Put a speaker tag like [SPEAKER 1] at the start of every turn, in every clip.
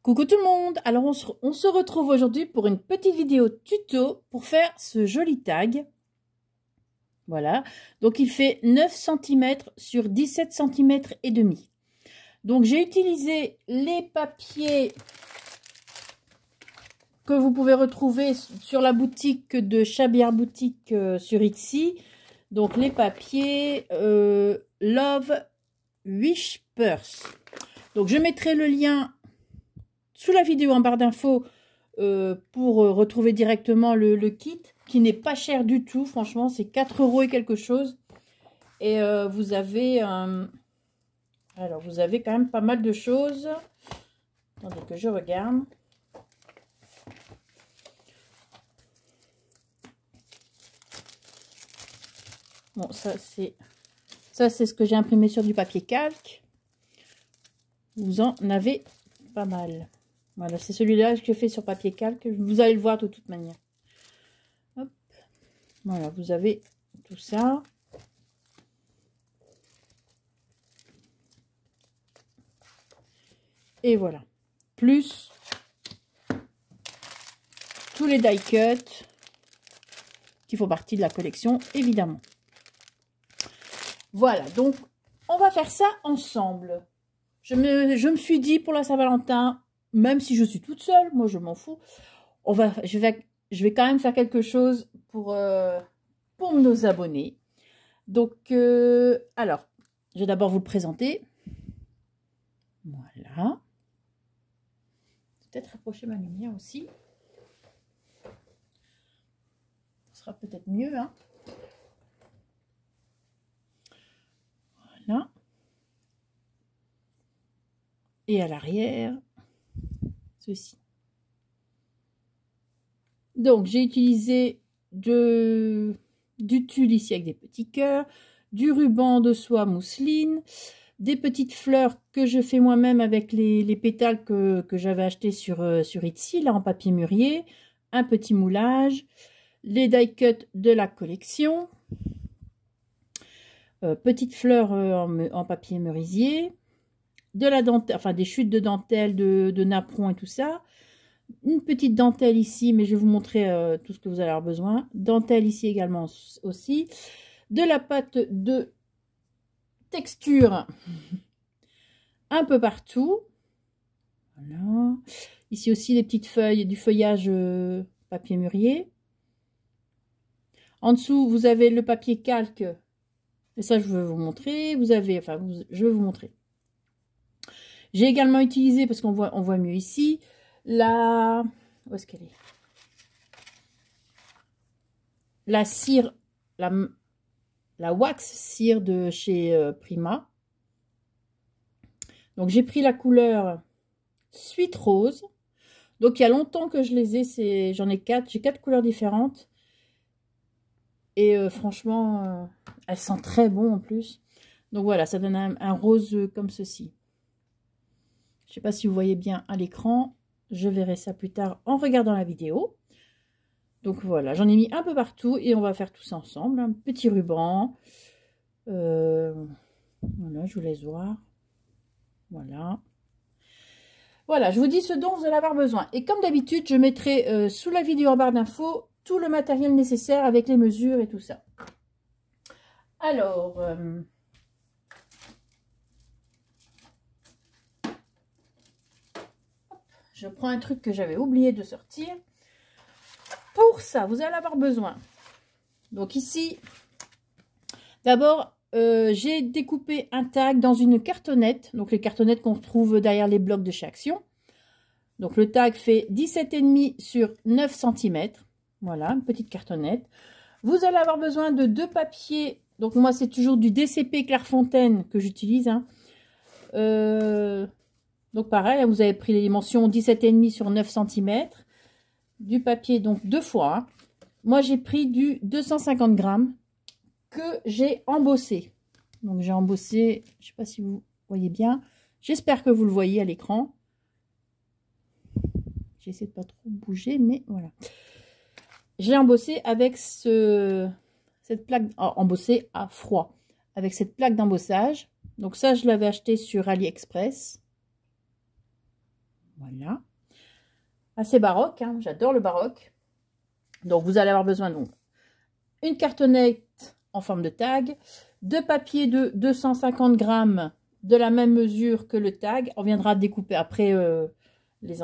[SPEAKER 1] Coucou tout le monde. Alors on se retrouve aujourd'hui pour une petite vidéo tuto pour faire ce joli tag. Voilà, donc il fait 9 cm sur 17 cm et demi. Donc j'ai utilisé les papiers que vous pouvez retrouver sur la boutique de Chabière Boutique sur Etsy. Donc les papiers Love Wish Purse. Donc je mettrai le lien sous la vidéo en barre d'infos pour retrouver directement le kit qui n'est pas cher du tout. Franchement, c'est 4 € et quelque chose. Et vous avez alors vous avez quand même pas mal de choses. Attendez que je regarde. Bon, ça c'est ce que j'ai imprimé sur du papier calque. Vous en avez pas mal. Voilà, c'est celui-là que j'ai fait sur papier calque. Vous allez le voir de toute manière. Hop. Voilà, vous avez tout ça. Et voilà. Plus tous les die cuts qui font partie de la collection, évidemment. Voilà, donc on va faire ça ensemble. Je me suis dit pour la Saint-Valentin, même si je suis toute seule, moi je m'en fous, je vais quand même faire quelque chose pour nos abonnés. Donc, alors, je vais d'abord vous le présenter. Voilà. Peut-être rapprocher ma lumière aussi. Ce sera peut-être mieux, hein. Voilà. Et à l'arrière, ceci. Donc, j'ai utilisé du tulle ici avec des petits cœurs, du ruban de soie mousseline, des petites fleurs que je fais moi-même avec les pétales que j'avais acheté sur Etsy, là en papier mûrier, un petit moulage, les die cuts de la collection, petites fleurs en papier merisier, de la dentelle, enfin des chutes de dentelle, de napperon et tout ça. Une petite dentelle ici, mais je vais vous montrer tout ce que vous allez avoir besoin. Dentelle ici également aussi. De la pâte de texture un peu partout. Voilà. Ici aussi des petites feuilles, du feuillage papier mûrier. En dessous, vous avez le papier calque. Et ça, je veux vous montrer. Vous avez, enfin, je vais vous montrer. J'ai également utilisé, parce qu'on voit mieux ici, où est-ce qu'elle est? La cire, la wax cire de chez Prima. Donc j'ai pris la couleur Suite Rose. Donc il y a longtemps que je les ai, j'en ai 4, j'ai 4 couleurs différentes. Et franchement, elles sentent très bon en plus. Donc voilà, ça donne un rose comme ceci. Je ne sais pas si vous voyez bien à l'écran. Je verrai ça plus tard en regardant la vidéo. Donc voilà, j'en ai mis un peu partout et on va faire tout ça ensemble. Un petit ruban. Voilà, je vous laisse voir. Voilà. Voilà, je vous dis ce dont vous allez avoir besoin. Et comme d'habitude, je mettrai sous la vidéo en barre d'infos tout le matériel nécessaire avec les mesures et tout ça. Alors... je prends un truc que j'avais oublié de sortir. Pour ça, vous allez avoir besoin. Donc ici, d'abord, j'ai découpé un tag dans une cartonnette. Donc les cartonnettes qu'on retrouve derrière les blocs de chez Action. Donc le tag fait 17,5 sur 9 cm. Voilà, une petite cartonnette. Vous allez avoir besoin de 2 papiers. Donc moi, c'est toujours du DCP Clairefontaine que j'utilise. Hein. Donc pareil, vous avez pris les dimensions 17,5 sur 9 cm. Du papier, donc 2 fois. Hein. Moi, j'ai pris du 250 grammes que j'ai embossé. Donc j'ai embossé, je ne sais pas si vous voyez bien. J'espère que vous le voyez à l'écran. J'essaie de pas trop bouger, mais voilà. J'ai embossé avec cette plaque, embossé à froid, avec cette plaque d'embossage. Donc ça, je l'avais acheté sur AliExpress. Voilà. Assez baroque, hein, j'adore le baroque. Donc vous allez avoir besoin donc une cartonnette en forme de tag, de papier de 250 grammes de la même mesure que le tag. On viendra découper après les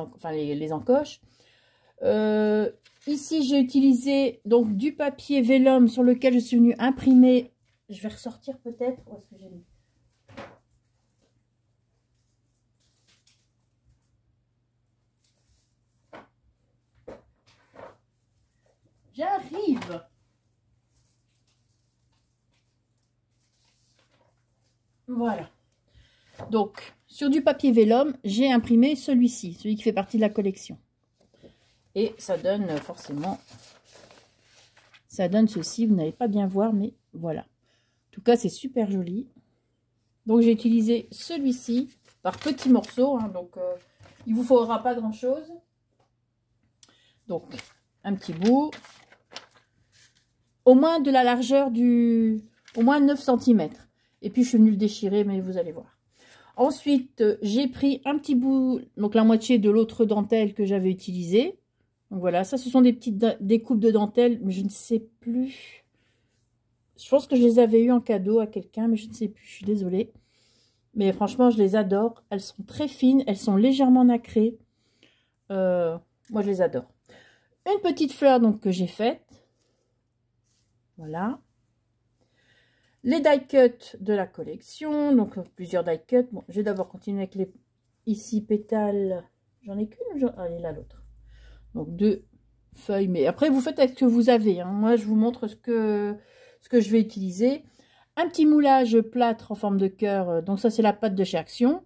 [SPEAKER 1] encoches. Ici j'ai utilisé donc du papier vélum sur lequel je suis venue imprimer. Je vais ressortir peut-être. Où est-ce que j'ai mis? J'arrive. Voilà. Donc, sur du papier vélum, j'ai imprimé celui-ci, celui qui fait partie de la collection. Et ça donne forcément, ça donne ceci. Vous n'allez pas bien voir, mais voilà. En tout cas, c'est super joli. Donc, j'ai utilisé celui-ci par petits morceaux. Hein, donc, il ne vous faudra pas grand-chose. Donc, un petit bout. Au moins de la largeur du... Au moins 9 cm. Et puis, je suis venue le déchirer, mais vous allez voir. Ensuite, j'ai pris un petit bout, donc la moitié de l'autre dentelle que j'avais utilisée. Donc voilà, ça, ce sont des petites découpes de dentelle, mais je ne sais plus. Je pense que je les avais eues en cadeau à quelqu'un, mais je ne sais plus, je suis désolée. Mais franchement, je les adore. Elles sont très fines, elles sont légèrement nacrées. Moi, je les adore. Une petite fleur donc que j'ai faite. Voilà. Les die cuts de la collection, donc plusieurs die cuts. Bon, je vais d'abord continuer avec les ici pétales. J'en ai qu'une, allez là l'autre. Donc 2 feuilles, mais après vous faites avec ce que vous avez. Hein. Moi, je vous montre ce que je vais utiliser. Un petit moulage plâtre en forme de cœur. Donc ça, c'est la pâte de chez Action,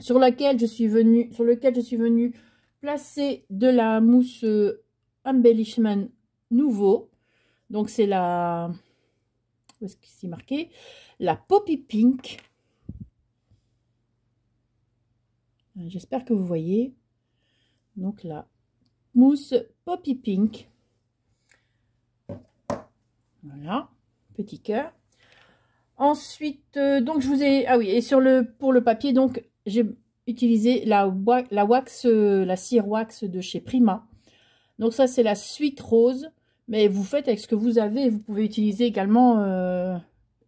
[SPEAKER 1] sur lequel je suis venue placer de la mousse embellishment nouveau. Donc c'est la... Où est-ce qu'il est marqué? La Poppy Pink. J'espère que vous voyez. Donc la mousse Poppy Pink. Voilà, petit cœur. Ensuite, donc je vous ai... Ah oui, et pour le papier, donc j'ai utilisé la wax, la cire wax de chez Prima. Donc ça, c'est la Sweet Rose. Mais vous faites avec ce que vous avez. Vous pouvez utiliser également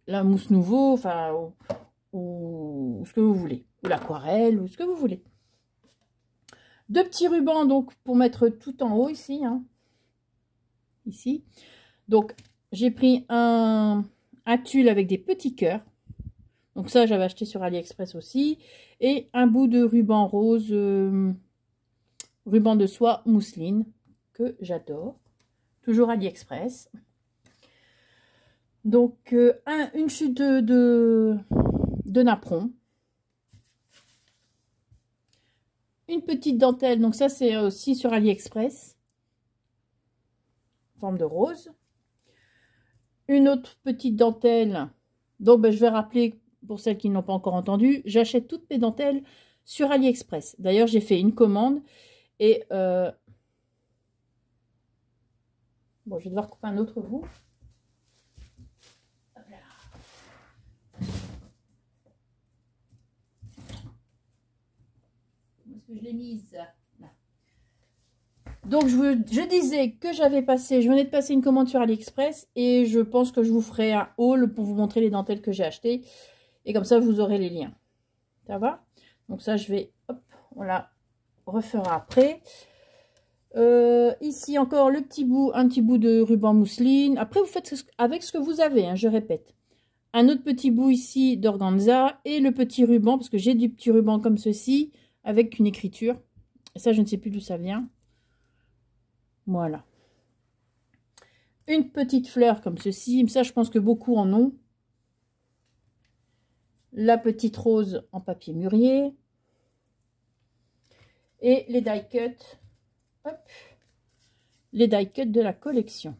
[SPEAKER 1] la mousse nouveau, enfin, ou ce que vous voulez. Ou l'aquarelle, ou ce que vous voulez. 2 petits rubans, donc, pour mettre tout en haut, ici. Hein. Ici. Donc, j'ai pris un tulle avec des petits cœurs. Donc ça, j'avais acheté sur AliExpress aussi. Et un bout de ruban rose, ruban de soie mousseline, que j'adore. Toujours AliExpress. Donc, une chute de napperon. Une petite dentelle. Donc, ça, c'est aussi sur AliExpress. Forme de rose. Une autre petite dentelle. Donc, ben, je vais rappeler, pour celles qui n'ont pas encore entendu, j'achète toutes mes dentelles sur AliExpress. D'ailleurs, j'ai fait une commande. Et... bon, je vais devoir couper un autre bout. Où est-ce que je l'ai mise? Là. Donc, je disais que je venais de passer une commande sur AliExpress et je pense que je vous ferai un haul pour vous montrer les dentelles que j'ai achetées. Et comme ça, vous aurez les liens. Ça va? Donc ça, je vais... Hop, on la refera après. Ici encore un petit bout de ruban mousseline. Après, vous faites avec ce que vous avez, hein, je répète. Un autre petit bout ici d'organza et le petit ruban, parce que j'ai du petit ruban comme ceci, avec une écriture. Et ça, je ne sais plus d'où ça vient. Voilà. Une petite fleur comme ceci. Ça, je pense que beaucoup en ont. La petite rose en papier mûrier. Et les die cuts. Hop, les die cuts de la collection.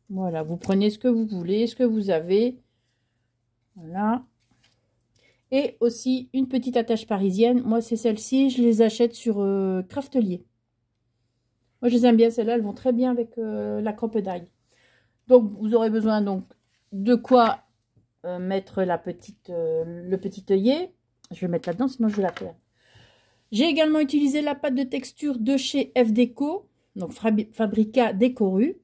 [SPEAKER 1] Voilà, vous prenez ce que vous voulez, ce que vous avez. Voilà. Et aussi une petite attache parisienne. Moi, c'est celle-ci. Je les achète sur Craftelier. Moi, je les aime bien. Celles-là, elles vont très bien avec la crocodile. Donc, vous aurez besoin donc de quoi mettre le petit œillet. Je vais le mettre là-dedans, sinon je vais la perdre. J'ai également utilisé la pâte de texture de chez F Déco, donc Fabrica Décoru.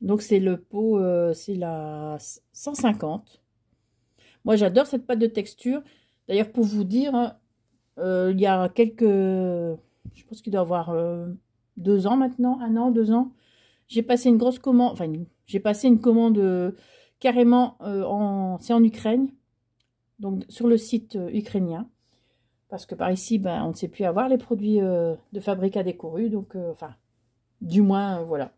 [SPEAKER 1] Donc c'est le pot, c'est la 150. Moi j'adore cette pâte de texture. D'ailleurs pour vous dire, hein, il y a quelques, je pense qu'il doit y avoir 2 ans maintenant, 1 an, 2 ans. J'ai passé une grosse commande, enfin j'ai passé une commande carrément c'est en Ukraine, donc sur le site ukrainien. Parce que par ici, ben, on ne sait plus avoir les produits de Fabrica Décoru. Donc, enfin, du moins, voilà.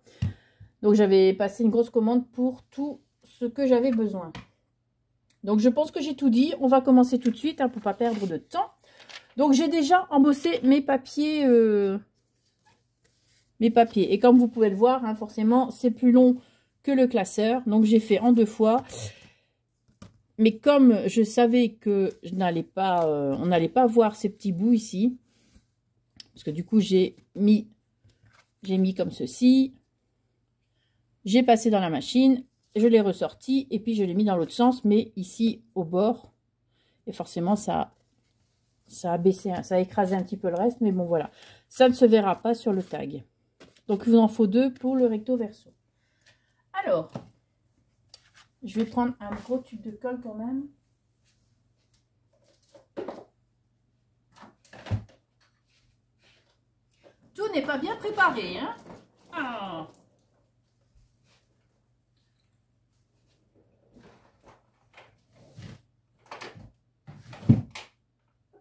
[SPEAKER 1] Donc, j'avais passé une grosse commande pour tout ce que j'avais besoin. Donc, je pense que j'ai tout dit. On va commencer tout de suite hein, pour ne pas perdre de temps. Donc, j'ai déjà embossé mes papiers. Et comme vous pouvez le voir, hein, forcément, c'est plus long que le classeur. Donc, j'ai fait en 2 fois. Mais comme je savais que on n'allait pas voir ces petits bouts ici, parce que du coup j'ai mis comme ceci, j'ai passé dans la machine, je l'ai ressorti et puis je l'ai mis dans l'autre sens, mais ici au bord, et forcément ça a baissé, ça a écrasé un petit peu le reste, mais bon voilà, ça ne se verra pas sur le tag. Donc il vous en faut 2 pour le recto verso. Alors, je vais prendre un gros tube de colle quand même. Tout n'est pas bien préparé, hein. Ah.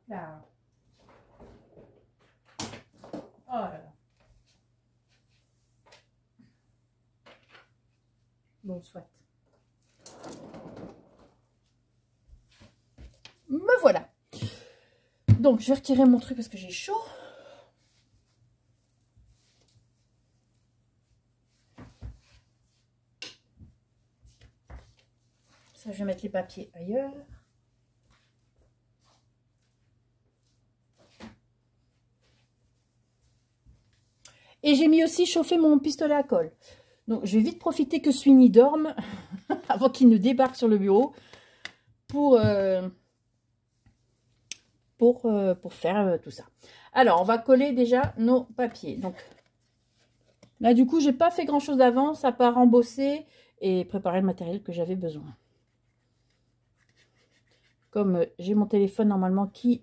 [SPEAKER 1] Là. Oh là là. Bon, soit. Me voilà. Donc, je vais retirer mon truc parce que j'ai chaud. Ça, je vais mettre les papiers ailleurs. Et j'ai mis aussi chauffer mon pistolet à colle. Donc, je vais vite profiter que Sweeney dorme avant qu'il ne débarque sur le bureau pour faire tout ça. Alors, on va coller déjà nos papiers. Donc, là, du coup, j'ai pas fait grand-chose d'avance à part embosser et préparer le matériel que j'avais besoin. Comme j'ai mon téléphone normalement qui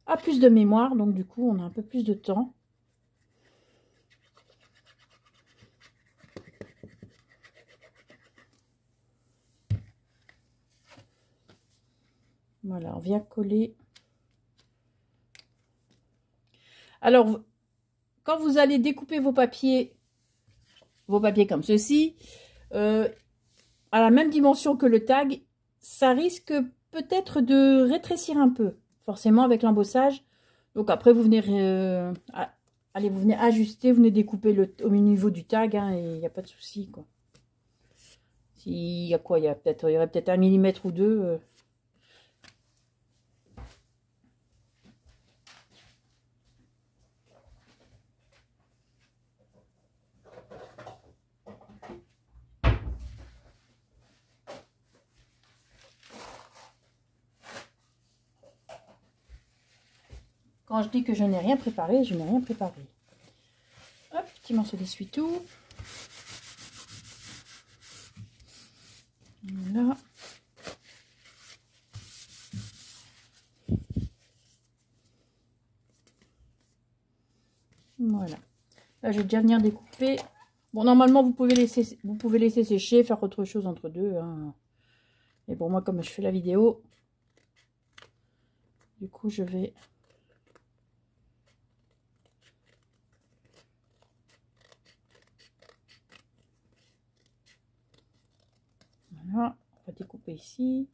[SPEAKER 1] a plus de mémoire, donc du coup, on a un peu plus de temps. Voilà, on vient coller. Alors, quand vous allez découper vos papiers comme ceci, à la même dimension que le tag, ça risque peut-être de rétrécir un peu, forcément avec l'embossage. Donc après, vous venez, vous venez ajuster, vous venez découper au niveau du tag, hein, et il n'y a pas de souci, quoi. S'il y a quoi, il y aurait peut-être 1 millimètre ou 2. Quand je dis que je n'ai rien préparé, je n'ai rien préparé. Hop, petit morceau d'essuie-tout. Voilà. Voilà. Là, je vais déjà venir découper. Bon, normalement, vous pouvez laisser sécher, faire autre chose entre deux. Hein. Et bon, moi, comme je fais la vidéo, du coup, je vais... Voilà, on va découper ici.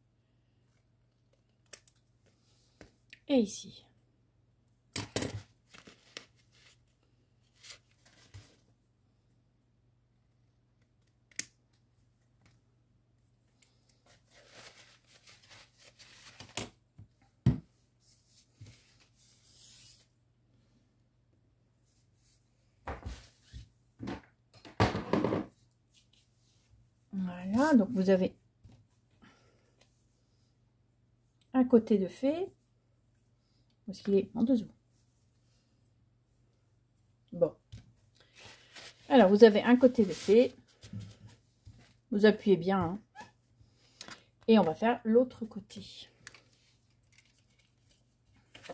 [SPEAKER 1] Et ici. Voilà, donc vous avez un côté de fait. Parce qu'il est en dessous. Bon. Alors, vous avez un côté de fait. Vous appuyez bien. Hein. Et on va faire l'autre côté.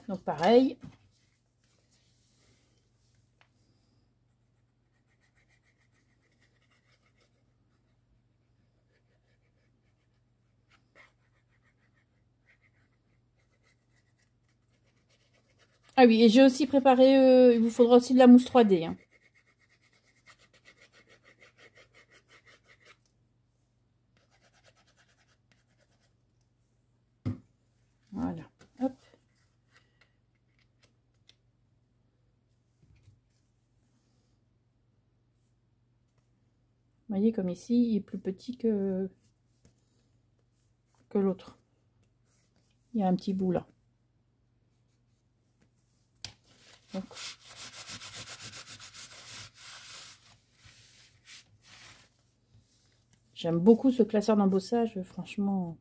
[SPEAKER 1] Donc, pareil. Ah oui, et j'ai aussi préparé, il vous faudra aussi de la mousse 3D. Hein. Voilà, hop. Vous voyez, comme ici, il est plus petit que l'autre. Il y a un petit bout là. Donc. J'aime beaucoup ce classeur d'embossage, franchement.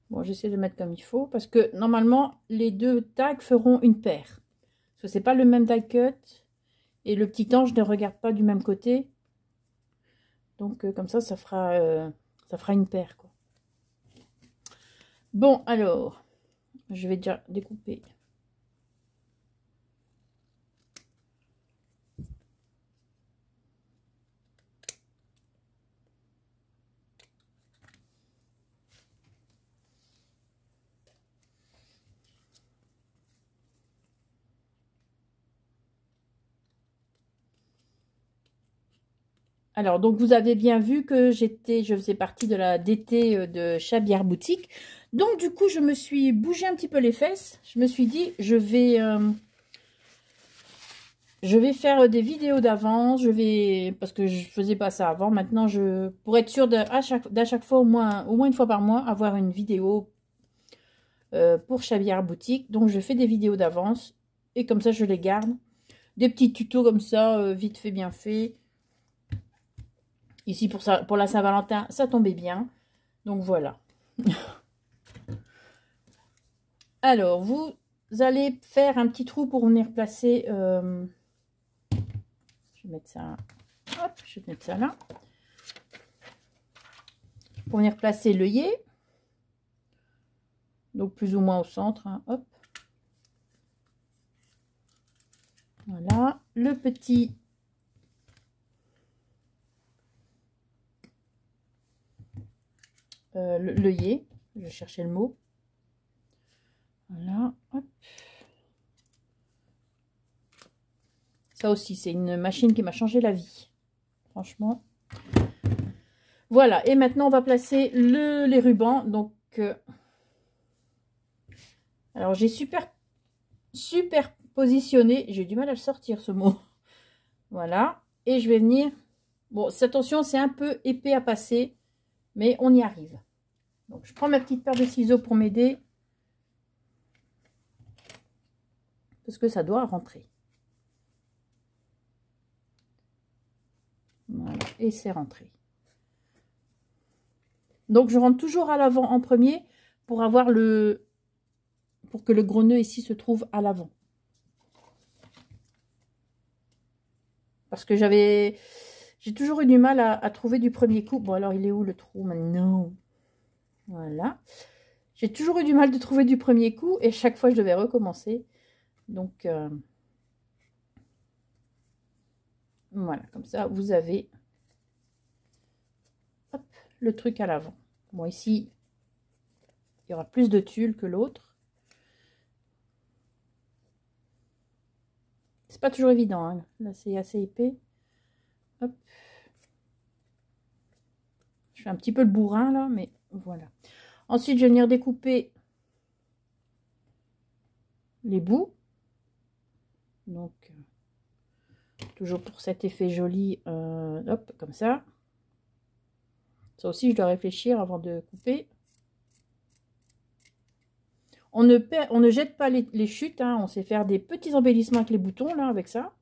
[SPEAKER 1] Bon, j'essaie de mettre comme il faut, parce que normalement, les deux tags feront une paire. Parce que c'est pas le même die cut, et le petit ange ne regarde pas du même côté. Donc, comme ça fera une paire, quoi. Bon, alors, je vais déjà découper. Alors, donc, vous avez bien vu que je faisais partie de la DT de Chabière Boutique. Donc, du coup, je me suis bougé un petit peu les fesses. Je me suis dit, je vais faire des vidéos d'avance. Parce que je faisais pas ça avant. Maintenant, pour être sûre d'à chaque fois, au moins une fois par mois, avoir une vidéo pour Chabière Boutique. Donc, je fais des vidéos d'avance. Et comme ça, je les garde. Des petits tutos comme ça, vite fait, bien fait. Ici, pour la Saint-Valentin, ça tombait bien. Donc, voilà. Alors, vous allez faire un petit trou pour venir placer... je vais mettre ça... Hop, je vais mettre ça là. Pour venir placer l'œillet. Donc, plus ou moins au centre. Hein, hop. Voilà. Le petit... l'œillet. Je cherchais le mot. Voilà. Hop. Ça aussi, c'est une machine qui m'a changé la vie. Franchement. Voilà. Et maintenant, on va placer les rubans. Donc, alors, j'ai super positionné. J'ai du mal à le sortir, ce mot. Voilà. Et je vais venir... Bon, attention, c'est un peu épais à passer. Mais on y arrive. Donc, je prends ma petite paire de ciseaux pour m'aider. Parce que ça doit rentrer. Voilà. Et c'est rentré. Donc, je rentre toujours à l'avant en premier pour que le gros nœud ici se trouve à l'avant. Parce que j'ai toujours eu du mal à trouver du premier coup. Bon, alors, il est où le trou maintenant? Voilà. J'ai toujours eu du mal de trouver du premier coup et chaque fois, je devais recommencer. Donc, voilà. Comme ça, vous avez hop, le truc à l'avant. Bon, ici, il y aura plus de tulle que l'autre. C'est pas toujours évident. Hein. Là, c'est assez épais. Hop. Je fais un petit peu le bourrin, là, mais voilà. Ensuite, je vais venir découper les bouts. Donc, toujours pour cet effet joli, hop, comme ça. Ça aussi, je dois réfléchir avant de couper. On ne jette pas les chutes, hein. On sait faire des petits embellissements avec les boutons, là, avec ça.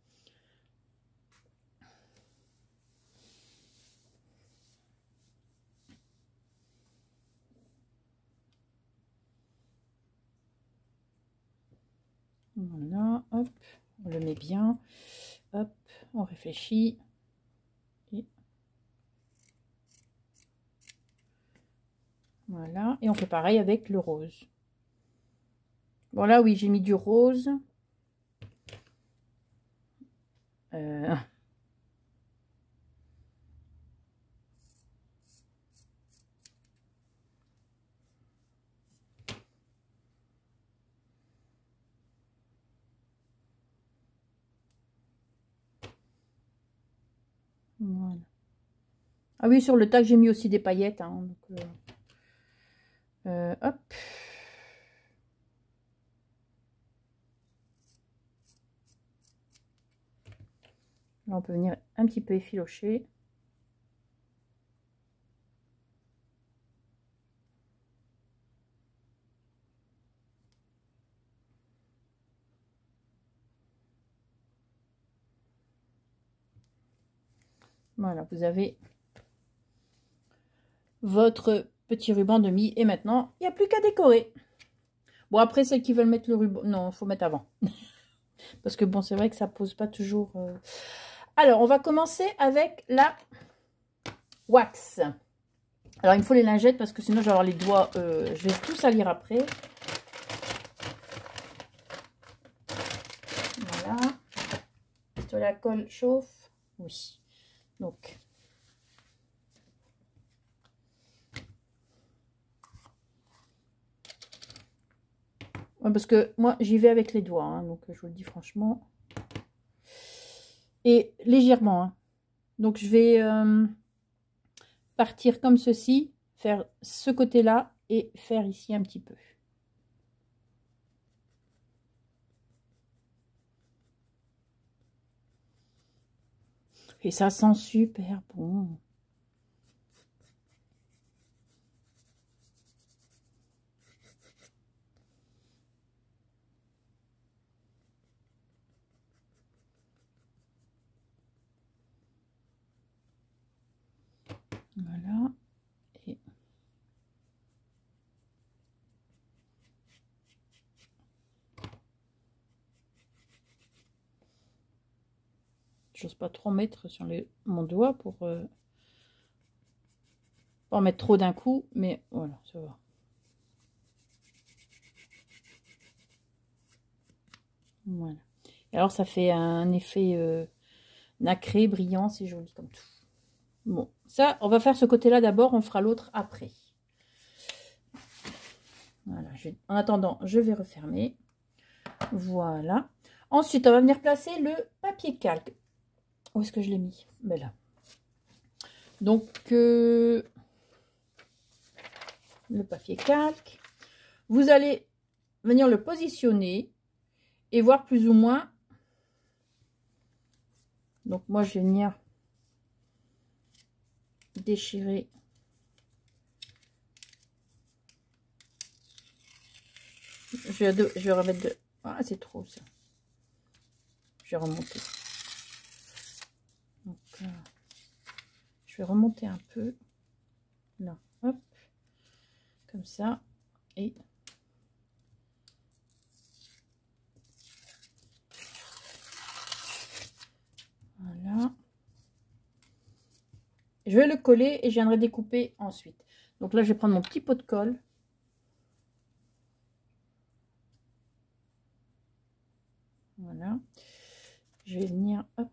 [SPEAKER 1] Voilà, hop, on le met bien. Hop, on réfléchit. Et voilà, et on fait pareil avec le rose. Bon là, oui, j'ai mis du rose. Voilà. Ah oui, sur le tac, j'ai mis aussi des paillettes. Hein, donc, hop. Là, on peut venir un petit peu effilocher. Voilà, vous avez votre petit ruban de mie. Et maintenant, il n'y a plus qu'à décorer. Bon, après, ceux qui veulent mettre le ruban... Non, il faut mettre avant. Parce que bon, c'est vrai que ça pose pas toujours... Alors, on va commencer avec la wax. Alors, il me faut les lingettes parce que sinon, je vais avoir les doigts... je vais tout salir après. Voilà. Pistolet à colle chauffe. Oui. Donc... Ouais, parce que moi, j'y vais avec les doigts. Hein, donc, je vous le dis franchement. Et légèrement. Hein. Donc, je vais partir comme ceci. Faire ce côté-là. Et faire ici un petit peu. Et ça sent super bon. Voilà. Et j'ose pas trop mettre sur mon doigt pour pas en mettre trop d'un coup, mais voilà, ça va. Voilà. Et alors ça fait un effet nacré, brillant, c'est joli comme tout. Bon, ça, on va faire ce côté-là d'abord, on fera l'autre après. Voilà, en attendant, je vais refermer. Voilà. Ensuite, on va venir placer le papier calque. Où est-ce que je l'ai mis? Ben là. Donc, le papier calque. Vous allez venir le positionner et voir plus ou moins. Donc, moi, je vais venir déchirer. Je vais remettre de... Ah, c'est trop ça. Je vais remonter. Donc, je vais remonter un peu. Là, hop. Comme ça. Et... Voilà. Je vais le coller et je viendrai découper ensuite. Donc là, je vais prendre mon petit pot de colle. Voilà. Je vais venir, hop,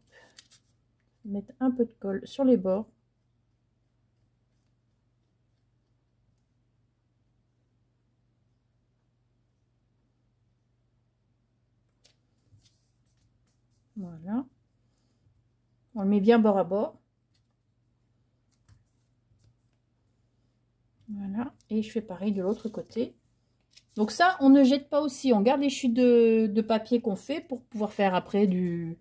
[SPEAKER 1] mettre un peu de colle sur les bords. Voilà. On le met bien bord à bord. Voilà. Et je fais pareil de l'autre côté. Donc ça, on ne jette pas aussi. On garde les chutes de papier qu'on fait pour pouvoir faire après du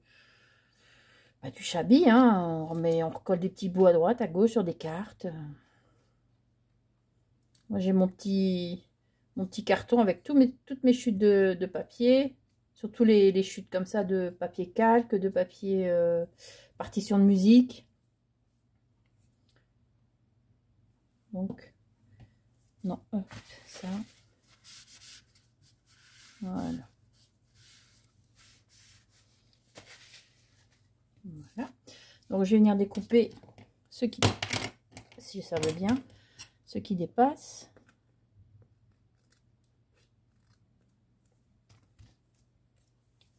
[SPEAKER 1] chablis. Hein. On recolle des petits bouts à droite, à gauche sur des cartes. Moi, j'ai mon petit carton avec toutes mes chutes de papier. Surtout les chutes comme ça de papier calque, de papier partition de musique. Donc, non, ça. Voilà. Voilà. Donc je vais venir découper ce qui, si ça veut bien, ce qui dépasse.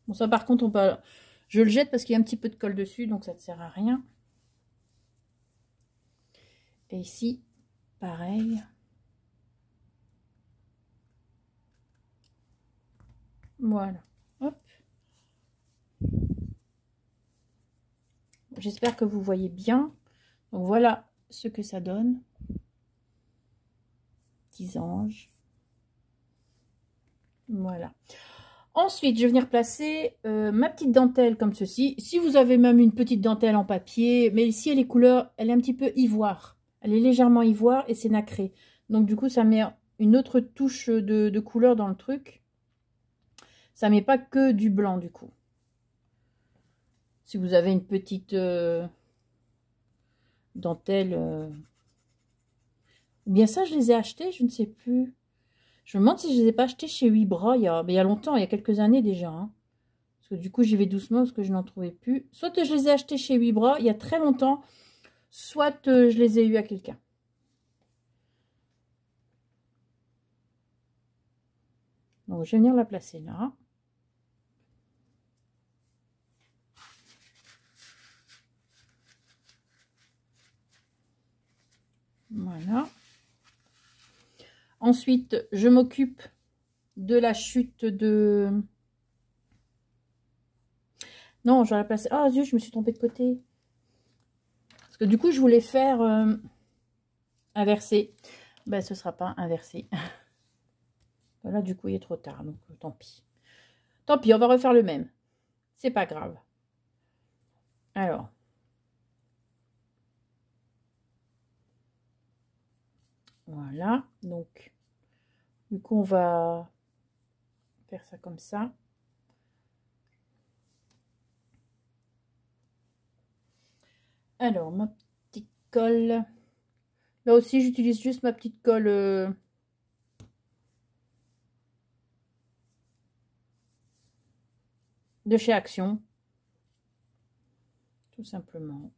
[SPEAKER 1] Bon, ça par contre, on peut, je le jette parce qu'il y a un petit peu de colle dessus, donc ça ne sert à rien. Et ici, pareil. Voilà. Hop. J'espère que vous voyez bien. Donc voilà ce que ça donne. Petits anges. Voilà. Ensuite, je vais venir placer ma petite dentelle comme ceci. Si vous avez même une petite dentelle en papier, mais ici elle est couleur, elle est un petit peu ivoire. Elle est légèrement ivoire et c'est nacré. Donc du coup, ça met une autre touche de couleur dans le truc. Ça met pas que du blanc du coup. Si vous avez une petite dentelle, ou bien ça, je les ai achetés, je ne sais plus. Je me demande si je les ai pas achetés chez Wibra il y a longtemps, il y a quelques années déjà. Hein. Parce que du coup, j'y vais doucement parce que je n'en trouvais plus. Soit je les ai achetés chez Wibra il y a très longtemps, soit je les ai eus à quelqu'un. Donc, je vais venir la placer là. Voilà. Ensuite, je m'occupe de la chute de... Non, je vais la placer... Ah, zut, je me suis trompée de côté. Parce que du coup, je voulais faire inverser. Ben, ce ne sera pas inversé. Voilà, du coup, il est trop tard, donc tant pis. Tant pis, on va refaire le même. C'est pas grave. Alors. Voilà, donc, du coup, on va faire ça comme ça. Alors, ma petite colle. Là aussi, j'utilise juste ma petite colle de chez Action. Tout simplement.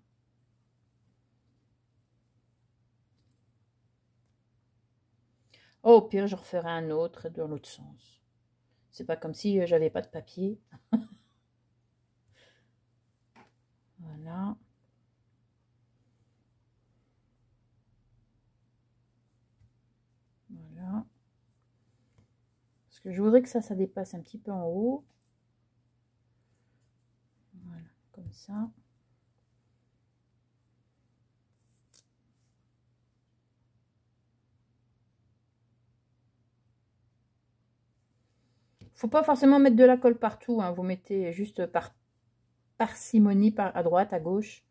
[SPEAKER 1] Oh, au pire, je referai un autre dans l'autre sens. C'est pas comme si j'avais pas de papier. Voilà. Voilà. Parce que je voudrais que ça dépasse un petit peu en haut. Voilà, comme ça. Faut pas forcément mettre de la colle partout, hein. Vous mettez juste par parcimonie à droite, à gauche.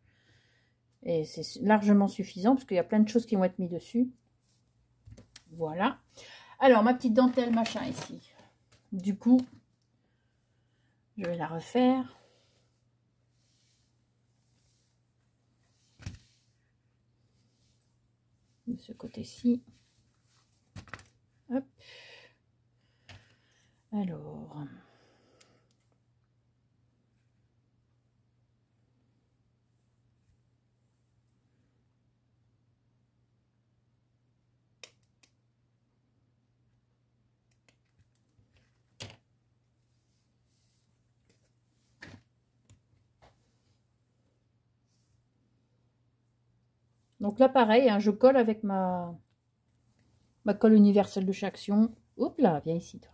[SPEAKER 1] Et c'est largement suffisant parce qu'il y a plein de choses qui vont être mises dessus. Voilà. Alors, ma petite dentelle machin ici. Du coup, je vais la refaire. De ce côté-ci. Hop. Alors... Donc là, pareil, hein, je colle avec ma colle universelle de chez Action. Hop là, viens ici, toi.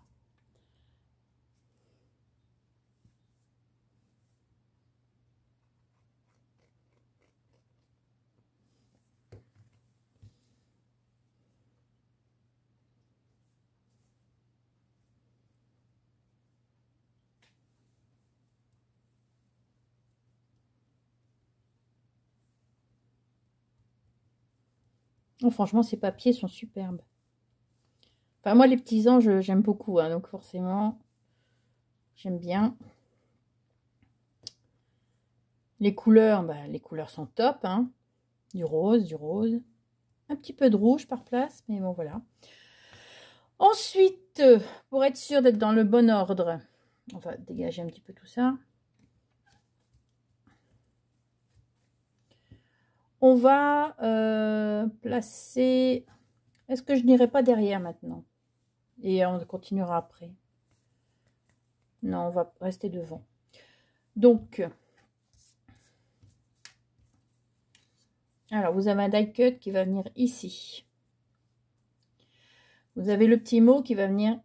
[SPEAKER 1] Oh, franchement, ces papiers sont superbes. Enfin, moi, les petits anges, j'aime beaucoup, hein, donc forcément, j'aime bien. Les couleurs, bah, les couleurs sont top, hein. Du rose, du rose. Un petit peu de rouge par place, mais bon, voilà. Ensuite, pour être sûr d'être dans le bon ordre, on va dégager un petit peu tout ça. On va placer... Est-ce que je n'irai pas derrière maintenant? Et on continuera après. Non, on va rester devant. Donc, alors vous avez un die cut qui va venir ici. Vous avez le petit mot qui va venir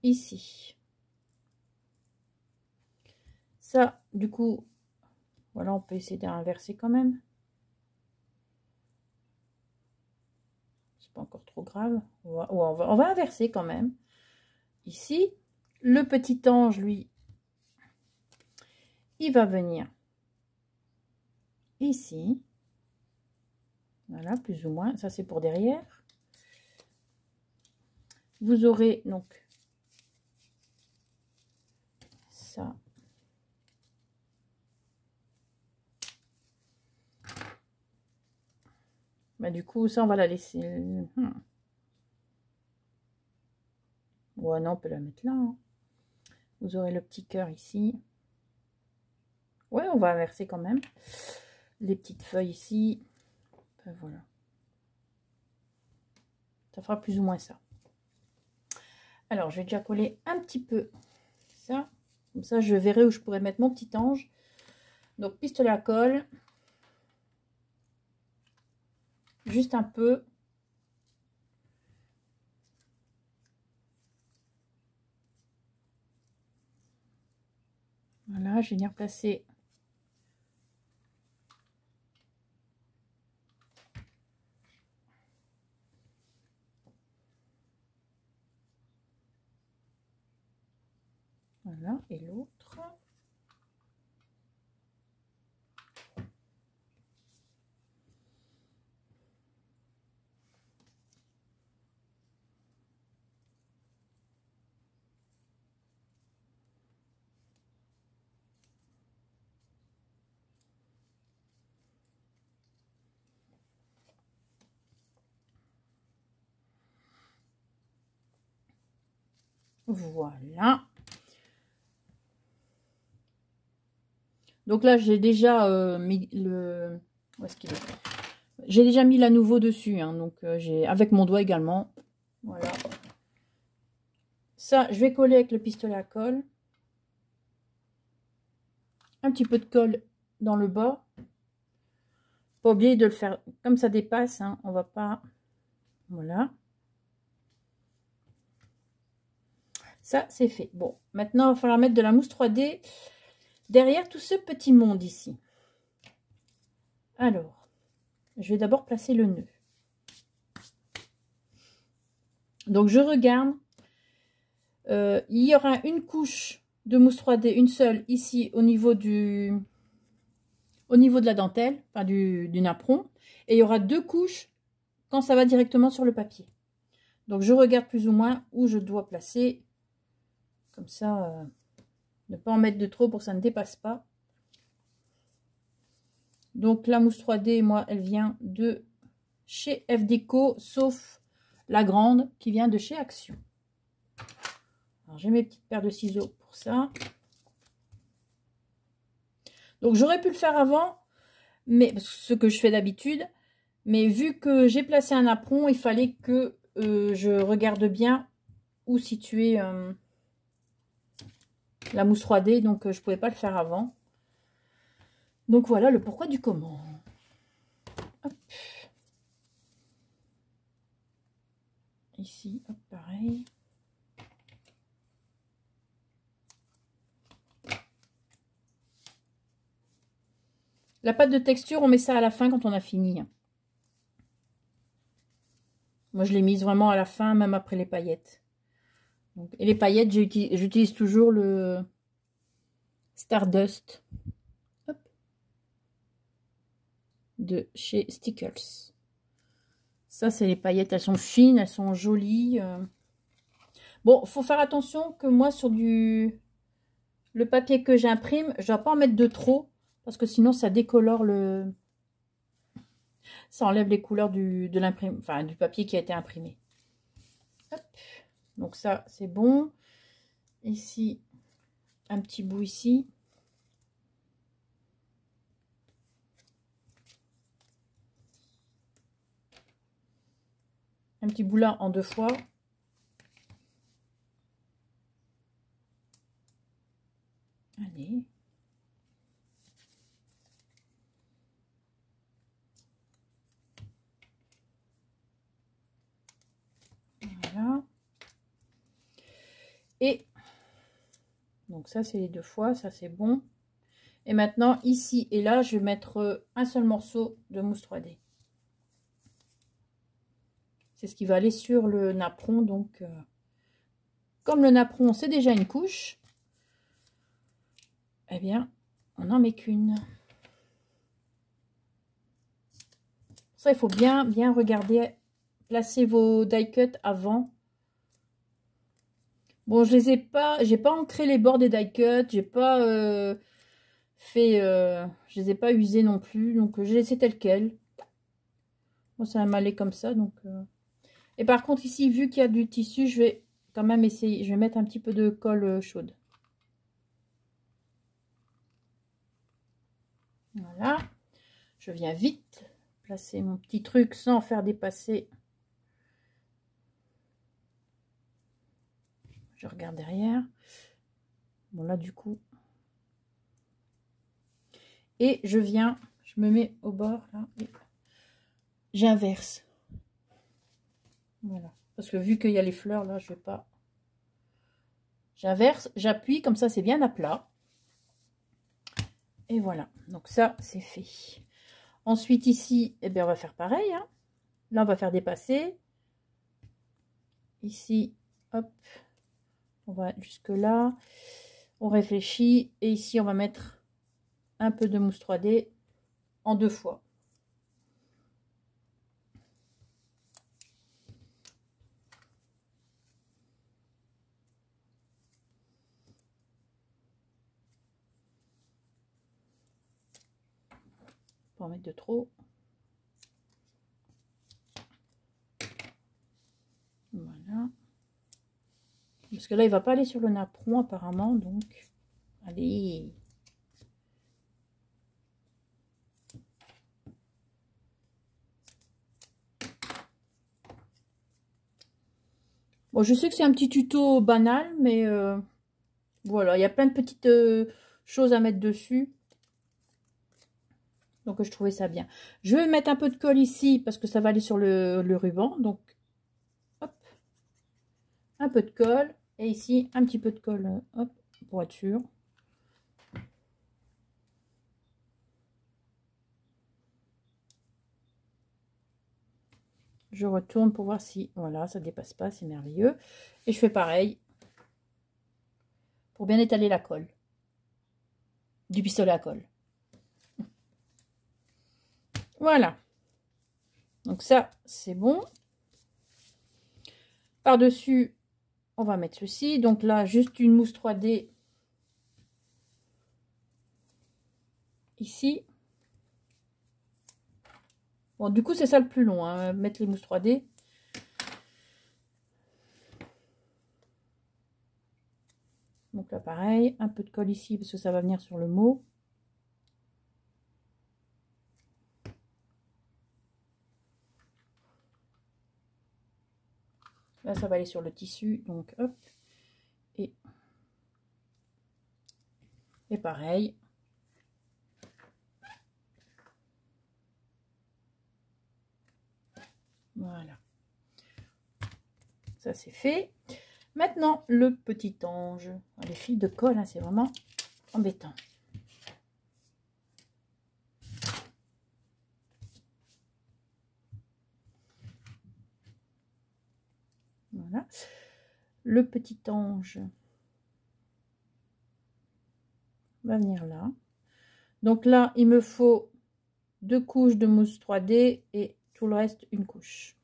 [SPEAKER 1] ici. Ça, du coup, voilà, on peut essayer d'inverser quand même. C'est pas encore trop grave. On va inverser quand même. Ici, le petit ange, lui, il va venir ici. Voilà, plus ou moins. Ça, c'est pour derrière. Vous aurez donc ça. Bah, du coup, ça, on va la laisser. Ouais, non, on peut la mettre là. Hein. Vous aurez le petit cœur ici. Ouais, on va inverser quand même. Les petites feuilles ici. Enfin, voilà. Ça fera plus ou moins ça. Alors, je vais déjà coller un petit peu ça. Comme ça, je verrai où je pourrais mettre mon petit ange. Donc, pistolet à colle. Juste un peu. Voilà, je vais venir placer. Voilà, et l'autre. Voilà. Donc là, j'ai déjà mis le... Où est-ce qu'il est? J'ai déjà mis la nouveau dessus. Hein, donc, j'ai avec mon doigt également. Voilà. Ça, je vais coller avec le pistolet à colle. Un petit peu de colle dans le bas. Pas oublier de le faire comme ça dépasse. Hein, on va pas... Voilà. Ça, c'est fait. Bon, maintenant, il va falloir mettre de la mousse 3D derrière tout ce petit monde ici. Alors, je vais d'abord placer le nœud. Donc, je regarde. Il y aura une couche de mousse 3D, une seule, ici, au niveau de la dentelle, enfin du napperon. Et il y aura deux couches quand ça va directement sur le papier. Donc, je regarde plus ou moins où je dois placer. Comme ça, ne pas en mettre de trop pour que ça ne dépasse pas. Donc, la mousse 3D, moi, elle vient de chez FDeco, sauf la grande qui vient de chez Action. Alors, j'ai mes petites paires de ciseaux pour ça. Donc, j'aurais pu le faire avant, mais ce que je fais d'habitude. Mais vu que j'ai placé un apron, il fallait que je regarde bien où situer la mousse 3D. Donc, je ne pouvais pas le faire avant. Donc, voilà le pourquoi du comment. Hop. Ici, hop, pareil. La pâte de texture, on met ça à la fin quand on a fini. Moi, je l'ai mise vraiment à la fin, même après les paillettes. Donc, et les paillettes, j'utilise toujours le Stardust hop, de chez Stickles. Ça, c'est les paillettes. Elles sont fines, elles sont jolies. Bon, faut faire attention que moi, sur le papier que j'imprime, je ne dois pas en mettre de trop. Parce que sinon, ça décolore le... Ça enlève les couleurs de l'imprime, enfin, du papier qui a été imprimé. Hop. Donc ça, c'est bon. Ici, un petit bout ici. un petit bout là en 2 fois. Allez. Voilà. Et donc ça, c'est les 2 fois, ça c'est bon. Et maintenant, ici et là, je vais mettre un seul morceau de mousse 3D. C'est ce qui va aller sur le napperon. Donc, comme le napperon, c'est déjà une couche, eh bien, on n'en met qu'une. Ça, il faut bien regarder, placer vos die cuts avant. Bon, je les ai pas, j'ai pas ancré les bords des die cuts, j'ai pas je les ai pas usés non plus, donc j'ai laissé tel quel. Bon, ça va m'aller comme ça, donc. Et par contre ici, vu qu'il y a du tissu, je vais quand même essayer, je vais mettre un petit peu de colle chaude. Voilà, je viens vite placer mon petit truc sans faire dépasser. Je regarde derrière. Bon là du coup. Et je viens, je me mets au bord là. J'inverse. Voilà. Parce que vu qu'il y a les fleurs là, je vais pas. J'inverse, j'appuie, comme ça c'est bien à plat. Et voilà. Donc ça, c'est fait. Ensuite ici, eh bien, on va faire pareil. Hein. Là, on va faire dépasser. Ici, hop. On va jusque là. On réfléchit. Et ici, on va mettre un peu de mousse 3D en 2 fois. Pas en mettre de trop. Voilà. Parce que là, il va pas aller sur le napperon apparemment. Donc, allez. Bon, je sais que c'est un petit tuto banal, mais voilà, il y a plein de petites choses à mettre dessus. Donc, je trouvais ça bien. Je vais mettre un peu de colle ici, parce que ça va aller sur le ruban. Donc, hop, un peu de colle. Et ici, un petit peu de colle, hop, pour être sûr. Je retourne pour voir si, voilà, ça dépasse pas, c'est merveilleux. Et je fais pareil pour bien étaler la colle. Du pistolet à colle. Voilà. Donc ça, c'est bon. Par-dessus, on va mettre ceci. Donc là, juste une mousse 3D ici. Bon, du coup, c'est ça le plus long, hein, mettre les mousses 3D. Donc là, pareil, un peu de colle ici parce que ça va venir sur le mot. Là, ça va aller sur le tissu, donc hop. Et pareil. Voilà. Ça, c'est fait. Maintenant, le petit ange. Les fils de colle, hein, c'est vraiment embêtant. Voilà. Le petit ange va venir là. Donc là, il me faut 2 couches de mousse 3D et tout le reste, une couche.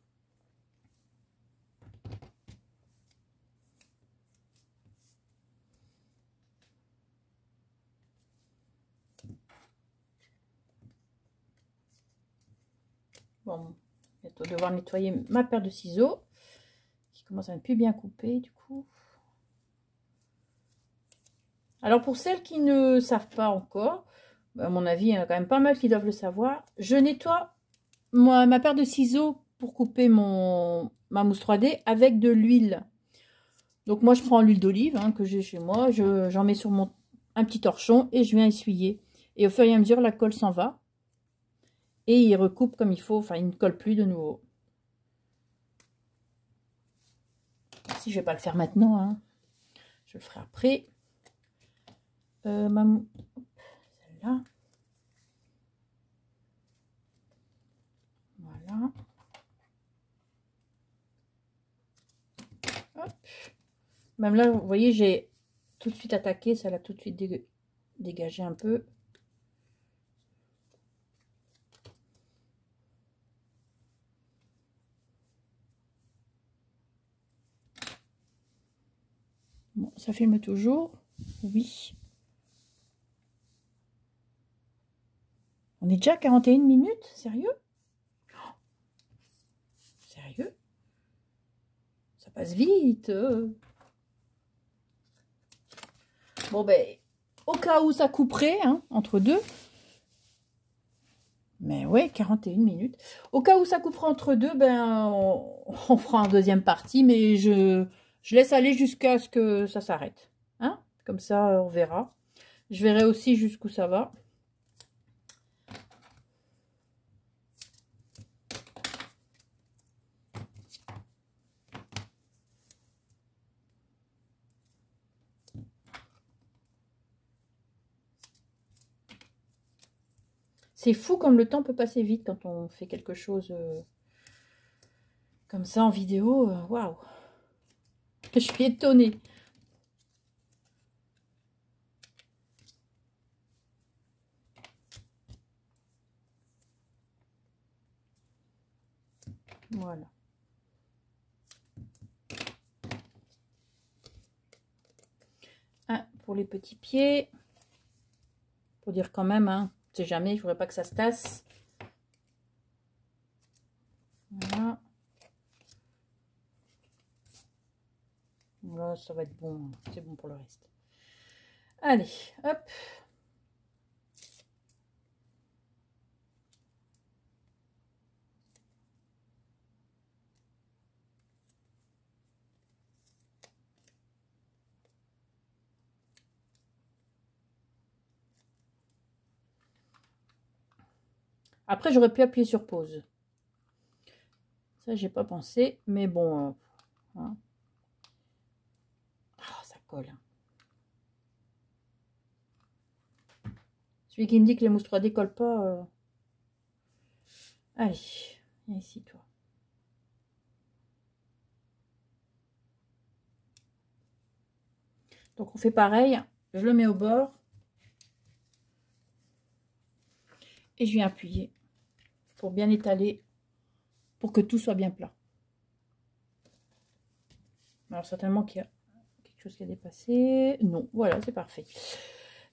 [SPEAKER 1] Bon, bientôt devoir nettoyer ma paire de ciseaux qui commence à ne plus bien couper du coup. Alors pour celles qui ne savent pas encore, à mon avis, il y en a quand même pas mal qui doivent le savoir. Je nettoie ma paire de ciseaux pour couper ma mousse 3D avec de l'huile. Donc moi je prends l'huile d'olive hein, que j'ai chez moi, j'en mets sur un petit torchon et je viens essuyer. Et au fur et à mesure la colle s'en va. Et il recoupe comme il faut, enfin il ne colle plus de nouveau. Si je vais pas le faire maintenant, hein, je le ferai après. Celle-là. Voilà. Hop. Même là, vous voyez, j'ai tout de suite attaqué, ça l'a tout de suite dégagé un peu. Bon, ça filme toujours. Oui. On est déjà à 41 minutes, sérieux? Sérieux? Ça passe vite. Bon, ben, au cas où ça couperait, hein, entre deux. Mais ouais, 41 minutes. Au cas où ça coupera entre deux, ben, on fera une deuxième partie, mais je laisse aller jusqu'à ce que ça s'arrête. Hein? Comme ça, on verra. Je verrai aussi jusqu'où ça va. C'est fou comme le temps peut passer vite quand on fait quelque chose comme ça en vidéo. Waouh! Je suis étonnée. Voilà. Un pour les petits pieds. Pour dire quand même, hein, on sait jamais, il ne faudrait pas que ça se tasse. Voilà. Voilà, ça va être bon. C'est bon pour le reste. Allez, hop. Après, j'aurais pu appuyer sur pause. Ça, j'ai pas pensé, mais bon. Hein. Oh, ça colle. Celui qui me dit que les mousses 3D collent pas. Allez, viens ici, toi. Donc, on fait pareil. Je le mets au bord. Et je viens appuyer pour bien étaler, pour que tout soit bien plat. Alors, certainement qu'il y a quelque chose qui a dépassé. Non, voilà, c'est parfait.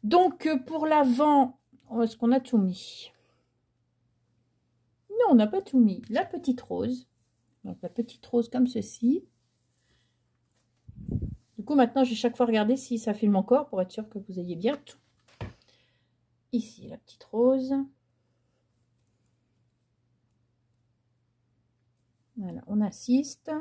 [SPEAKER 1] Donc, pour l'avant, est-ce qu'on a tout mis? Non, on n'a pas tout mis. La petite rose. Donc, la petite rose comme ceci. Du coup, maintenant, je vais chaque fois regarder si ça filme encore pour être sûr que vous ayez bien tout. Ici, la petite rose. Voilà, on assiste.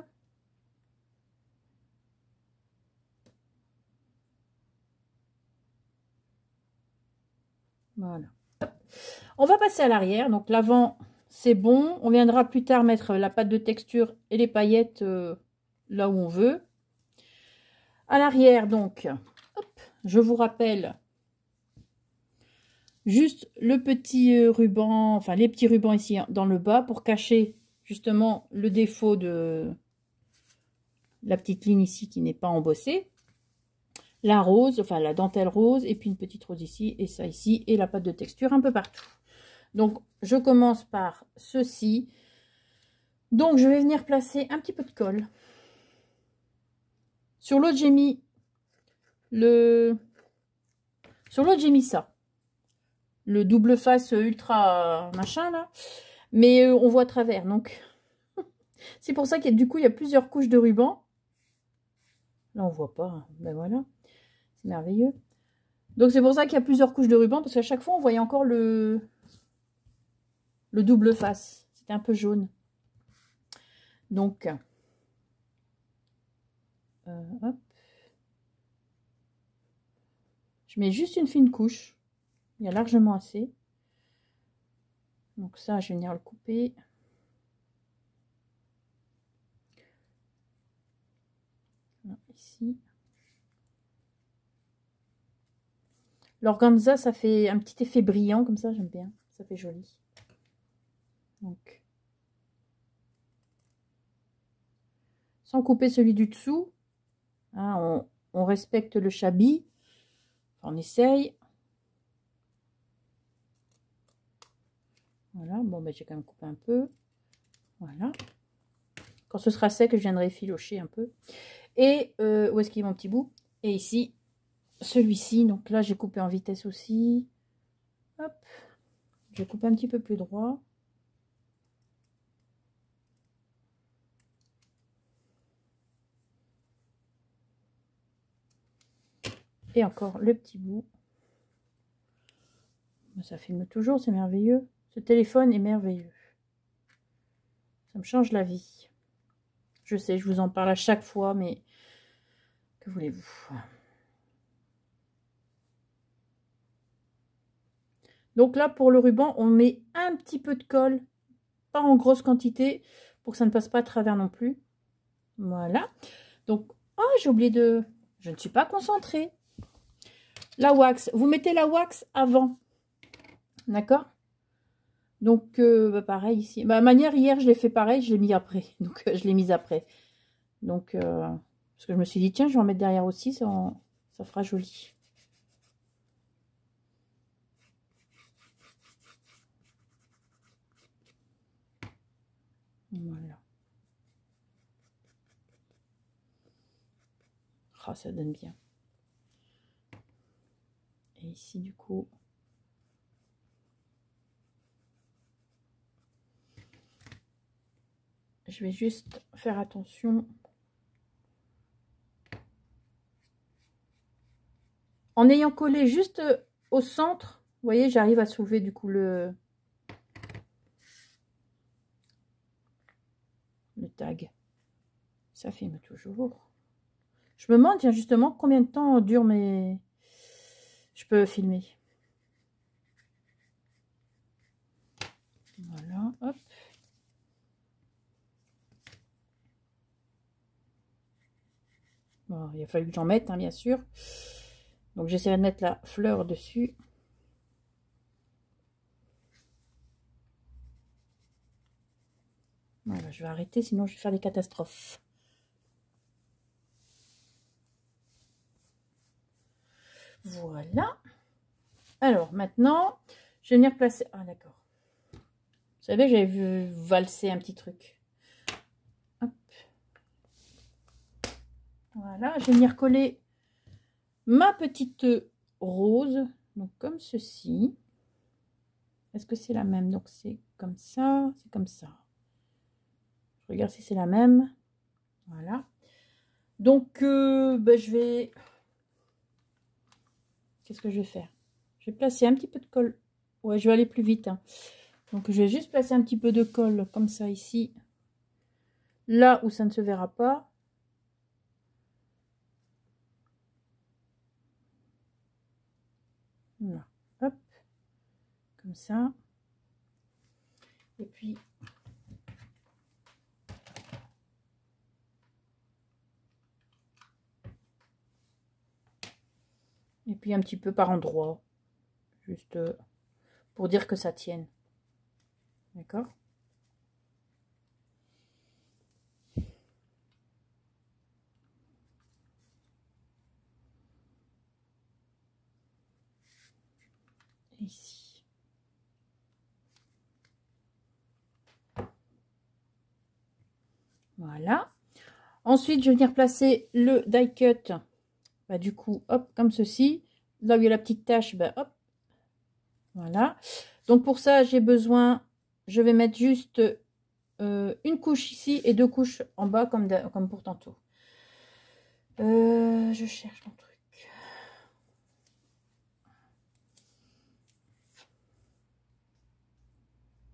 [SPEAKER 1] Voilà. On va passer à l'arrière. Donc, l'avant, c'est bon. On viendra plus tard mettre la pâte de texture et les paillettes là où on veut. À l'arrière, donc, hop, je vous rappelle juste le petit ruban, enfin les petits rubans ici dans le bas pour cacher justement le défaut de la petite ligne ici qui n'est pas embossée. La rose, enfin la dentelle rose, et puis une petite rose ici, et ça ici, et la pâte de texture un peu partout. Donc, je commence par ceci. Donc, je vais venir placer un petit peu de colle. Sur l'autre, j'ai mis Sur l'autre, j'ai mis ça. Le double face ultra machin, là. Mais on voit à travers, donc... C'est pour ça qu'il y a, du coup, il y a plusieurs couches de ruban. Là, on voit pas. Ben voilà. C'est merveilleux. Donc, c'est pour ça qu'il y a plusieurs couches de ruban, parce qu'à chaque fois, on voyait encore le double face. C'était un peu jaune. Donc, hop. Je mets juste une fine couche. Il y a largement assez. Donc ça, je vais venir le couper. Là, ici. L'organza, ça fait un petit effet brillant comme ça, j'aime bien. Ça fait joli. Donc, sans couper celui du dessous, hein, on respecte le chabis. On essaye. Voilà, bon, ben, j'ai quand même coupé un peu. Voilà. Quand ce sera sec, je viendrai filocher un peu. Et où est-ce qu'il est mon petit bout? Et ici, celui-ci. Donc là, j'ai coupé en vitesse aussi. Hop. Je vais couper un petit peu plus droit. Et encore le petit bout. Ça filme toujours, c'est merveilleux. Ce téléphone est merveilleux. Ça me change la vie. Je sais, je vous en parle à chaque fois, mais que voulez-vous? Donc là, pour le ruban, on met un petit peu de colle, pas en grosse quantité, pour que ça ne passe pas à travers non plus. Voilà. Donc, oh, j'ai oublié de... Je ne suis pas concentrée. La wax. Vous mettez la wax avant. D'accord? Donc, bah, pareil ici. Ma manière, hier, je l'ai fait pareil, je l'ai mis après. Donc, je l'ai mise après. Donc, parce que je me suis dit, tiens, je vais en mettre derrière aussi, ça fera joli. Voilà. Oh, ça donne bien. Et ici, du coup... Je vais juste faire attention. En ayant collé juste au centre, vous voyez, j'arrive à soulever du coup le tag. Ça filme toujours. Je me demande, tiens, justement, combien de temps dure mes... Je peux filmer. Voilà, hop. Bon, il a fallu que j'en mette, hein, bien sûr. Donc, j'essaierai de mettre la fleur dessus. Voilà, je vais arrêter, sinon je vais faire des catastrophes. Voilà. Alors, maintenant, je vais venir placer... Ah, d'accord. Vous savez, j'avais vu valser un petit truc. Hop. Voilà, je vais venir coller ma petite rose. Donc, comme ceci. Est-ce que c'est la même? Donc, c'est comme ça, c'est comme ça. Je regarde si c'est la même. Voilà. Donc, ben, je vais... Qu'est-ce que je vais faire? Je vais placer un petit peu de colle. Ouais, je vais aller plus vite, hein. Donc, je vais juste placer un petit peu de colle comme ça ici. Là où ça ne se verra pas. Voilà. Hop. Comme ça. Et puis... Et puis un petit peu par endroit. Juste pour dire que ça tienne. D'accord? Ici. Voilà. Ensuite, je vais venir placer le die cut. Bah, du coup, hop, comme ceci. Là où il y a la petite tache, bah, hop. Voilà. Donc, pour ça, j'ai besoin... Je vais mettre juste une couche ici et deux couches en bas, comme pour tantôt. Je cherche mon truc.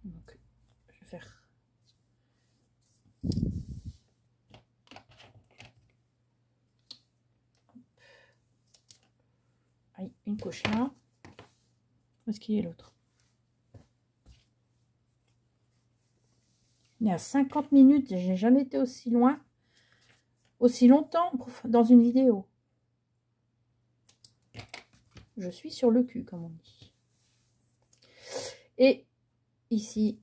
[SPEAKER 1] Donc, je vais faire... une couche là. Où est-ce qu'il est l'autre? On est à 50 minutes. J'ai jamais été aussi loin, aussi longtemps dans une vidéo. Je suis sur le cul, comme on dit. Et ici,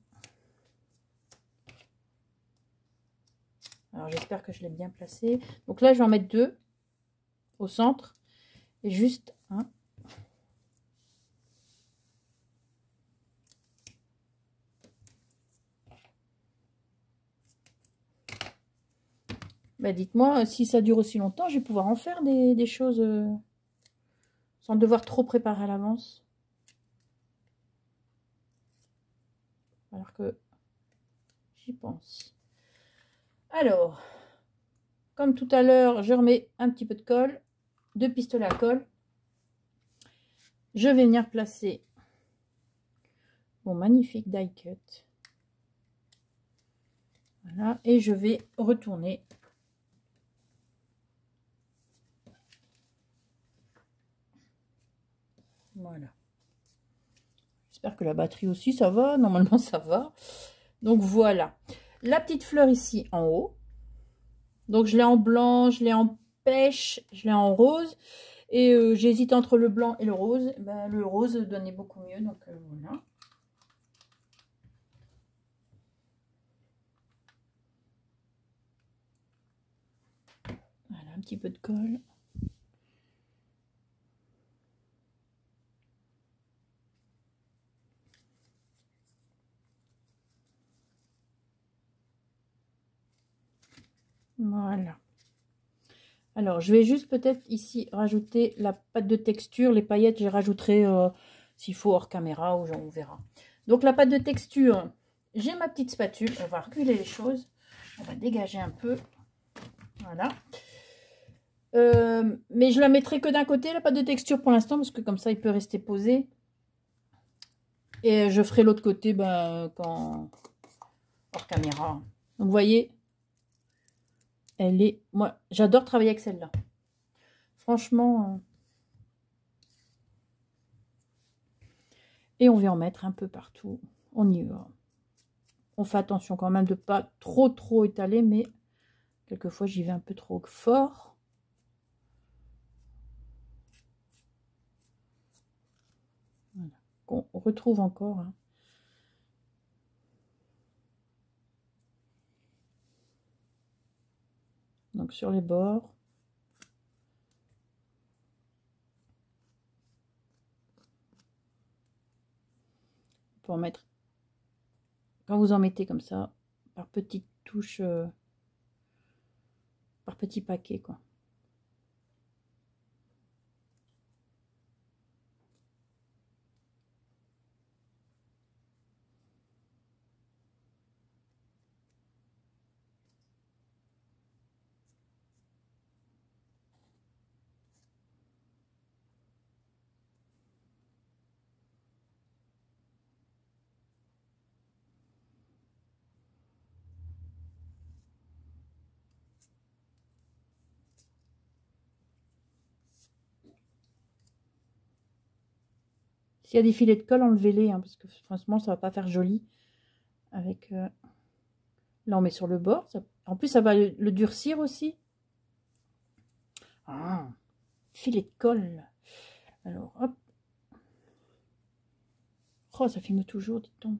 [SPEAKER 1] alors j'espère que je l'ai bien placé. Donc là, je vais en mettre 2 au centre et juste un. Bah, dites-moi, si ça dure aussi longtemps, je vais pouvoir en faire des choses sans devoir trop préparer à l'avance. Alors que j'y pense. Alors, comme tout à l'heure, je remets un petit peu de colle, 2 pistolets à colle. Je vais venir placer mon magnifique die cut. Voilà, et je vais retourner. Voilà. J'espère que la batterie aussi, ça va. Normalement, ça va. Donc, voilà. La petite fleur ici, en haut. Donc, je l'ai en blanc, je l'ai en pêche, je l'ai en rose. Et j'hésite entre le blanc et le rose. Ben, le rose donnait beaucoup mieux. Donc, voilà. Voilà, un petit peu de colle. Voilà. Alors, je vais juste peut-être ici rajouter la pâte de texture. Les paillettes, j'y rajouterai s'il faut hors caméra ou on verra. Donc, la pâte de texture, j'ai ma petite spatule. On va reculer les choses. On va dégager un peu. Voilà. Mais je la mettrai que d'un côté, la pâte de texture pour l'instant, parce que comme ça, il peut rester posé. Et je ferai l'autre côté quand hors caméra. Donc, vous voyez, elle est... Moi, j'adore travailler avec celle-là. Franchement... Et on va en mettre un peu partout. On y va. On fait attention quand même de ne pas trop étaler, mais quelquefois j'y vais un peu trop fort. Voilà. On retrouve encore. Hein. Donc sur les bords. On peut en mettre, quand vous en mettez comme ça, par petites touches, par petits paquets, quoi. S'il y a des filets de colle, enlevez-les, hein, parce que franchement, ça va pas faire joli. Avec là, on met sur le bord. Ça... En plus, ça va le durcir aussi. Ah, filet de colle. Alors, hop. Oh, ça filme toujours, dit-on.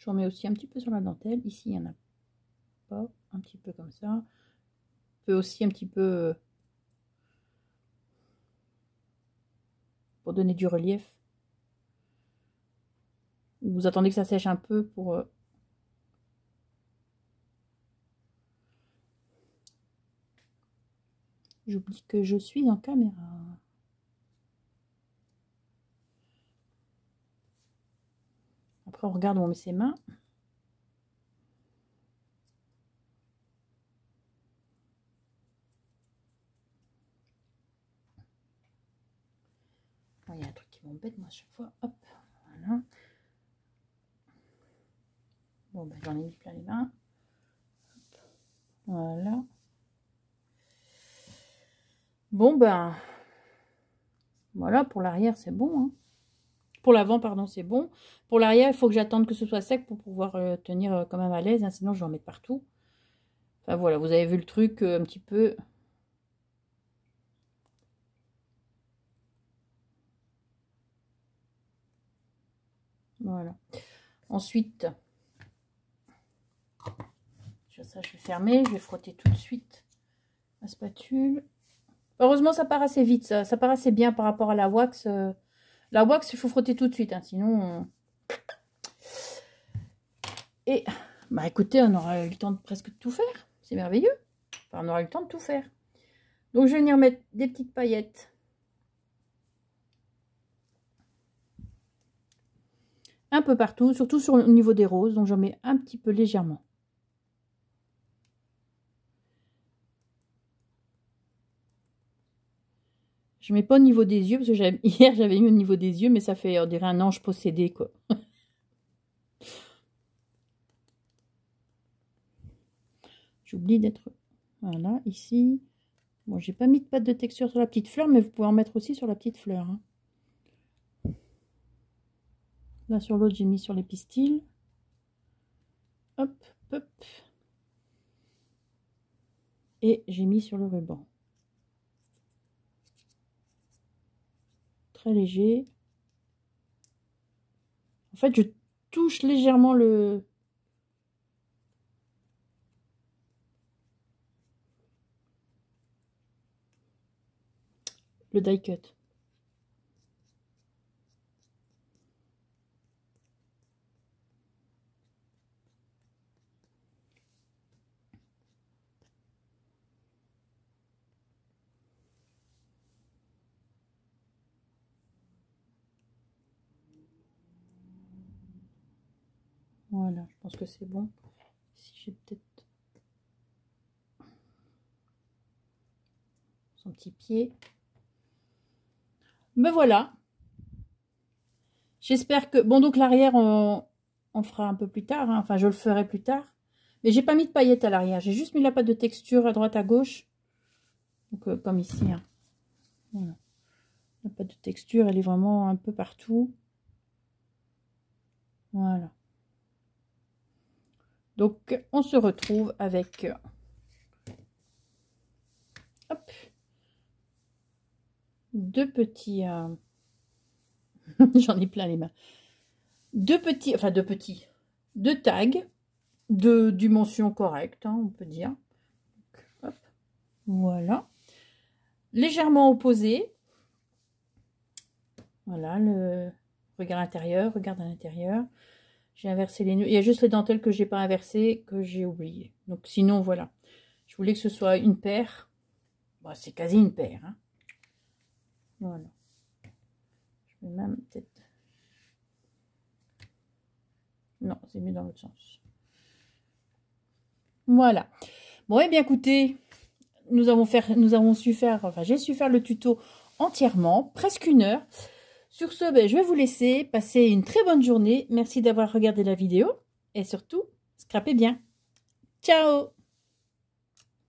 [SPEAKER 1] J'en mets aussi un petit peu sur la dentelle. Ici, il n'y en a pas. Un petit peu comme ça. On peut aussi un petit peu pour donner du relief. Vous attendez que ça sèche un peu pour... J'oublie que je suis en caméra. Après, on regarde où on met ses mains. Il y a un truc qui m'embête, moi, à chaque fois. Hop, voilà. Bon, ben, j'en ai mis plein les mains. Hop. Voilà. Bon, ben, voilà, pour l'arrière, c'est bon. Hein. Pour l'avant, pardon, c'est bon. Pour l'arrière, il faut que j'attende que ce soit sec pour pouvoir tenir quand même à l'aise. Hein, sinon, je vais en mettre partout. Enfin, voilà, vous avez vu le truc un petit peu. Voilà. Ensuite, ça, je vais fermer. Je vais frotter tout de suite la spatule. Heureusement, ça part assez vite. Ça part assez bien par rapport à la wax. La wax, il faut frotter tout de suite. Hein, sinon... Et, bah écoutez, on aura eu le temps de presque tout faire. C'est merveilleux. Enfin, on aura eu le temps de tout faire. Donc, je vais venir mettre des petites paillettes. Un peu partout, surtout sur le niveau des roses. Donc, j'en mets un petit peu légèrement. Je mets pas au niveau des yeux, parce que hier, j'avais mis au niveau des yeux, mais ça fait, on dirait un ange possédé, quoi. J'oublie d'être... Voilà, ici. Bon, j'ai pas mis de pâte de texture sur la petite fleur, mais vous pouvez en mettre aussi sur la petite fleur. Hein. Là, sur l'autre, j'ai mis sur les pistils. Hop, hop. Et j'ai mis sur le ruban. Très léger. En fait, je touche légèrement le die cut. Voilà, je pense que c'est bon. Si j'ai peut-être son petit pied. Me voilà. J'espère que... Bon, donc l'arrière, on le fera un peu plus tard. Hein. Enfin, je le ferai plus tard. Mais j'ai pas mis de paillettes à l'arrière. J'ai juste mis la pâte de texture à droite, à gauche. Donc, comme ici. Hein. Voilà. La pâte de texture, elle est vraiment un peu partout. Voilà. Donc, on se retrouve avec... hop, deux petits... j'en ai plein les mains. Deux tags de dimension correcte, hein, on peut dire. Donc, hop, voilà. Légèrement opposés. Voilà, le regard intérieur, regard à l'intérieur. J'ai inversé les nœuds. Il y a juste les dentelles que j'ai pas inversées, que j'ai oublié. Donc sinon, voilà. Je voulais que ce soit une paire. Bon, c'est quasi une paire. Hein. Voilà. Je vais même peut-être... Non, c'est mieux dans l'autre sens. Voilà. Bon, eh bien, écoutez, nous avons su faire... Enfin, j'ai su faire le tuto entièrement, presque 1 heure. Sur ce, ben, je vais vous laisser passer une très bonne journée. Merci d'avoir regardé la vidéo. Et surtout, scrapez bien. Ciao!